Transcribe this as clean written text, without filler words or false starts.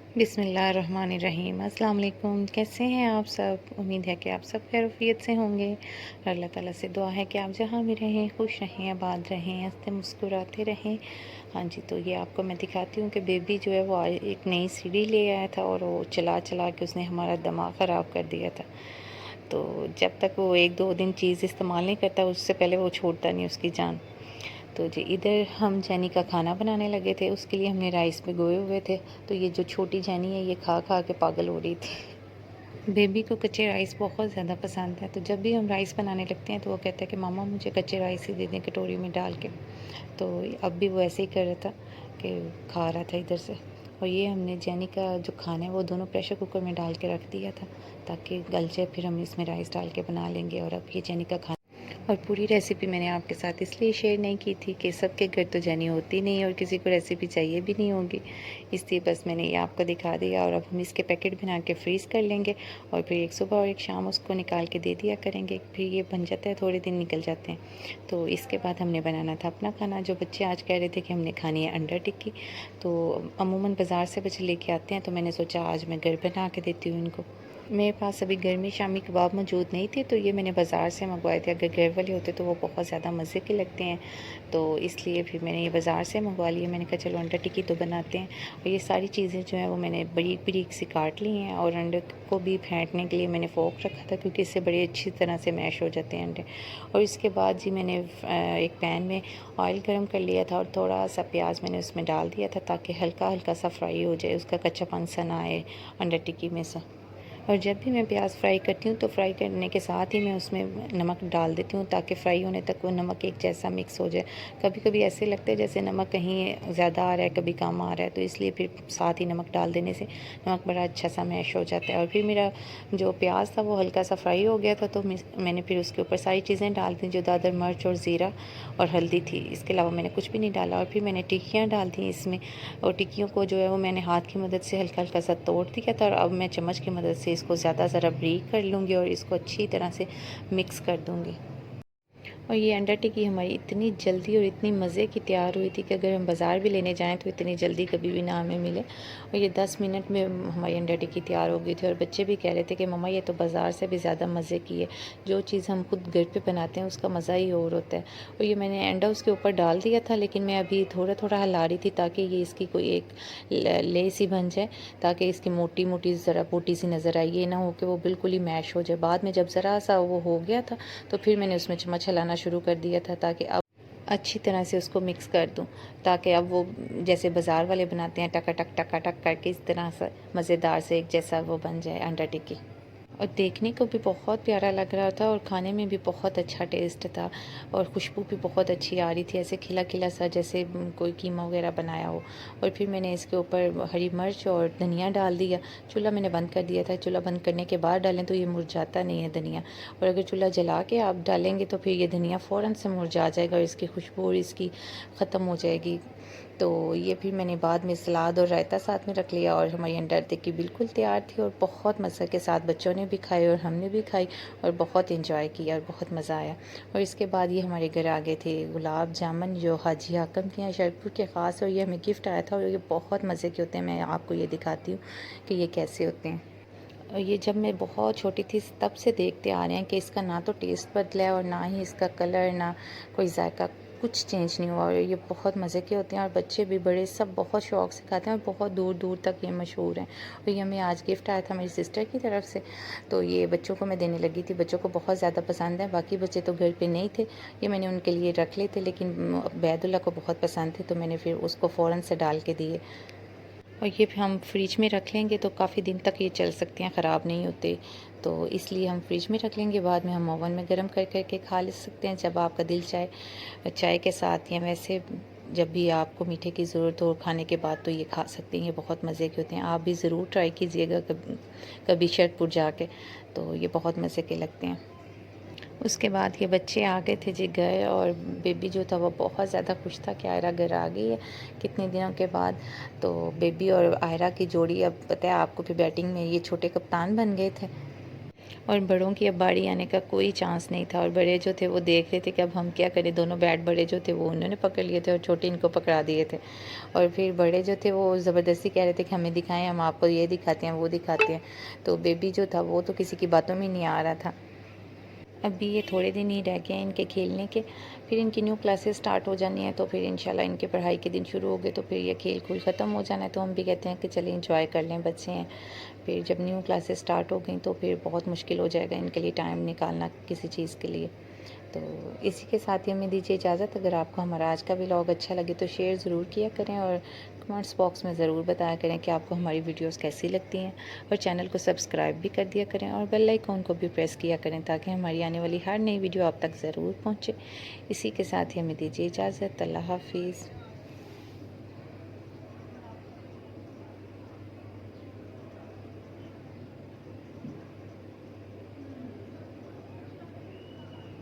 बिस्मिल्लाहिर्रहमानिर्रहीम। अस्सलाम वालेकुम। कैसे हैं आप सब? उम्मीद है कि आप सब खैरियत से होंगे। अल्लाह ताला से दुआ है कि आप जहाँ भी रहें खुश रहें, आबाद रहें, हंसते मुस्कुराते रहें। हाँ जी, तो ये आपको मैं दिखाती हूँ कि बेबी जो है वो एक नई सीढ़ी ले आया था और वो चला चला के उसने हमारा दिमाग ख़राब कर दिया था। तो जब तक वो 1-2 दिन चीज़ इस्तेमाल नहीं करता उससे पहले वो छोड़ता नहीं उसकी जान। तो जी इधर हम जैनी का खाना बनाने लगे थे, उसके लिए हमने राइस भिगोए हुए थे। तो ये जो छोटी जैनी है ये खा खा के पागल हो रही थी। बेबी को कच्चे राइस बहुत ज़्यादा पसंद है, तो जब भी हम राइस बनाने लगते हैं तो वो कहता है कि मामा मुझे कच्चे राइस ही दे दें कटोरी में डाल के। तो अब भी वो ऐसे ही कर रहा था कि खा रहा था इधर से। और ये हमने जैनी का जो खाना है वो दोनों प्रेशर कुकर में डाल के रख दिया था ताकि गल जाए, फिर हम इसमें राइस डाल के बना लेंगे। और अब ये जैनी का खाना और पूरी रेसिपी मैंने आपके साथ इसलिए शेयर नहीं की थी कि सबके घर तो जैनी होती नहीं और किसी को रेसिपी चाहिए भी नहीं होगी, इसलिए बस मैंने ये आपको दिखा दिया। और अब हम इसके पैकेट बना के फ्रीज़ कर लेंगे और फिर एक सुबह और एक शाम उसको निकाल के दे दिया करेंगे, फिर ये बन जाता है, थोड़े दिन निकल जाते हैं। तो इसके बाद हमने बनाना था अपना खाना। जो बच्चे आज कह रहे थे कि हमने खानी है अंडा टिक्की, तो अमूमन बाज़ार से बच्चे लेके आते हैं, तो मैंने सोचा आज मैं घर बना के देती हूँ इनको। मेरे पास अभी घर में शामी कबाब मौजूद नहीं थे, तो ये मैंने बाज़ार से मंगवाए थे। अगर घर वाले होते तो वो बहुत ज़्यादा मज़े के लगते हैं, तो इसलिए फिर मैंने ये बाज़ार से मंगवा लिए। मैंने कहा चलो अंडा टिक्की तो बनाते हैं। और ये सारी चीज़ें जो हैं वो मैंने बारीक बारीक सी काट ली हैं और अंडे को भी फेंटने के लिए मैंने फ़ोर्क रखा था क्योंकि इससे बड़ी अच्छी तरह से मैश हो जाते हैं अंडे। और इसके बाद जी मैंने एक पैन में ऑयल गर्म कर लिया था और थोड़ा सा प्याज मैंने उसमें डाल दिया था ताकि हल्का हल्का सा फ्राई हो जाए, उसका कच्चापन सा ना आए अंडा टिक्की में से। और जब भी मैं प्याज फ्राई करती हूँ तो फ्राई करने के साथ ही मैं उसमें नमक डाल देती हूँ ताकि फ्राई होने तक वो नमक एक जैसा मिक्स हो जाए। कभी कभी ऐसे लगता है जैसे नमक कहीं ज़्यादा आ रहा है, कभी कम आ रहा है, तो इसलिए फिर साथ ही नमक डाल देने से नमक बड़ा अच्छा सा मैश हो जाता है। और फिर मेरा जो प्याज था वो हल्का सा फ्राई हो गया था, तो मैंने फिर उसके ऊपर सारी चीज़ें डाल दी जो दादर मिर्च और ज़ीरा और हल्दी थी। इसके अलावा मैंने कुछ भी नहीं डाला। और फिर मैंने टिक्कियाँ डाल दी इसमें, और टिक्कियों को जो है वो मैंने हाथ की मदद से हल्का हल्का सा तोड़ दिया था। और अब मैं चम्मच की मदद से इसको ज़्यादा ज़रा ब्रीक कर लूँगी और इसको अच्छी तरह से मिक्स कर दूँगी। और ये अंडा टिक्की हमारी इतनी जल्दी और इतनी मज़े की तैयार हुई थी कि अगर हम बाज़ार भी लेने जाएँ तो इतनी जल्दी कभी भी ना हमें मिले। और ये 10 मिनट में हमारी अंडा टिक्की तैयार हो गई थी। और बच्चे भी कह रहे थे कि मम्मा ये तो बाज़ार से भी ज़्यादा मज़े की है, जो चीज़ हम खुद घर पे बनाते हैं उसका मज़ा ही और होता है। और ये मैंने अंडा उसके ऊपर डाल दिया था, लेकिन मैं अभी थोड़ा थोड़ा हिला रही थी ताकि ये इसकी कोई एक ले सी बन जाए, ताकि इसकी मोटी मोटी ज़रा बोटी सी नज़र आई, ये ना हो कि वो बिल्कुल ही मैश हो जाए। बाद में जब ज़रा सा वो हो गया था तो फिर मैंने उसमें चम्मच हिलाना शुरू कर दिया था ताकि अब अच्छी तरह से उसको मिक्स कर दूं, ताकि अब वो जैसे बाज़ार वाले बनाते हैं टका टक करके इस तरह से मज़ेदार से एक जैसा वो बन जाए अंडा टिक्की। और देखने को भी बहुत प्यारा लग रहा था और खाने में भी बहुत अच्छा टेस्ट था और खुशबू भी बहुत अच्छी आ रही थी, ऐसे खिला खिला सा जैसे कोई कीमा वगैरह बनाया हो। और फिर मैंने इसके ऊपर हरी मिर्च और धनिया डाल दिया। चूल्हा मैंने बंद कर दिया था, चूल्हा बंद करने के बाद डालें तो ये मुरझाता नहीं है धनिया, और अगर चूल्हा जला के आप डालेंगे तो फिर ये धनिया फ़ौरन से मुरझा जाएगा और इसकी खुशबू और इसकी ख़त्म हो जाएगी। तो ये फिर मैंने बाद में सलाद और रायता साथ में रख लिया और हमारी अंडा टिक्की बिल्कुल तैयार थी और बहुत मज़े के साथ बच्चों ने भी खाई और हमने भी खाई और बहुत इंजॉय किया और बहुत मज़ा आया। और इसके बाद ये हमारे घर आ गए थे गुलाब जामुन जो हाजी हाकम के यहाँ शरपुर के ख़ास, और ये हमें गिफ्ट आया था और ये बहुत मज़े के होते हैं। मैं आपको ये दिखाती हूँ कि ये कैसे होते हैं। और ये जब मैं बहुत छोटी थी तब से देखते आ रहे हैं कि इसका ना तो टेस्ट बदला है और ना ही इसका कलर, ना कोई जायका, कुछ चेंज नहीं हुआ। और ये बहुत मज़े के होते हैं और बच्चे भी बड़े सब बहुत शौक़ से खाते हैं और बहुत दूर दूर तक ये मशहूर हैं। और ये हमें आज गिफ्ट आया था मेरी सिस्टर की तरफ से, तो ये बच्चों को मैं देने लगी थी। बच्चों को बहुत ज़्यादा पसंद है, बाकी बच्चे तो घर पे नहीं थे, ये मैंने उनके लिए रख लिए थे, लेकिन बैदुल्ला को बहुत पसंद थे तो मैंने फिर उसको फ़ौरन से डाल के दिए। और ये भी हम फ्रिज में रख लेंगे तो काफ़ी दिन तक ये चल सकते हैं, ख़राब नहीं होते, तो इसलिए हम फ्रिज में रख लेंगे। बाद में हम ओवन में गर्म कर करके खा ले सकते हैं जब आपका दिल चाहे, चाय के साथ या वैसे जब भी आपको मीठे की ज़रूरत हो खाने के बाद तो ये खा सकते हैं। ये बहुत मज़े के होते हैं, आप भी ज़रूर ट्राई कीजिएगा कभी कभी शरपुर जाके, तो ये बहुत मज़े के लगते हैं। उसके बाद ये बच्चे आ गए थे जी घर, और बेबी जो था वो बहुत ज़्यादा खुश था कि आयरा घर आ गई है कितने दिनों के बाद। तो बेबी और आयरा की जोड़ी अब पता है आपको, फिर बैटिंग में ये छोटे कप्तान बन गए थे। और बड़ों की अब बारी आने का कोई चांस नहीं था और बड़े जो थे वो देख रहे थे कि अब हम क्या करें। दोनों बैट बड़े जो थे वो उन्होंने पकड़ लिए थे और छोटे इनको पकड़ा दिए थे। और फिर बड़े जो थे वो ज़बरदस्ती कह रहे थे कि हमें दिखाएं, हम आपको ये दिखाते हैं वो दिखाते हैं। तो बेबी जो था वो तो किसी की बातों में नहीं आ रहा था। अभी ये थोड़े दिन ही रह गए हैं इनके खेलने के, फिर इनकी न्यू क्लासेस स्टार्ट हो जानी है। तो फिर इंशाल्लाह इनके पढ़ाई के दिन शुरू हो गए तो फिर ये खेल कूल ख़त्म हो जाना है। तो हम भी कहते हैं कि चलिए इंजॉय कर लें, बच्चे हैं। फिर जब न्यू क्लासेस स्टार्ट हो गई तो फिर बहुत मुश्किल हो जाएगा इनके लिए टाइम निकालना किसी चीज़ के लिए। तो इसी के साथ ही हमें दीजिए इजाज़त। अगर आपको हमारा आज का व्लॉग अच्छा लगे तो शेयर ज़रूर किया करें और कमेंट्स बॉक्स में ज़रूर बताया करें कि आपको हमारी वीडियोस कैसी लगती हैं। और चैनल को सब्सक्राइब भी कर दिया करें और बेल आइकॉन को भी प्रेस किया करें ताकि हमारी आने वाली हर नई वीडियो आप तक ज़रूर पहुँचे। इसी के साथ ही हमें दीजिए इजाज़त। अल्लाह हाफिज़।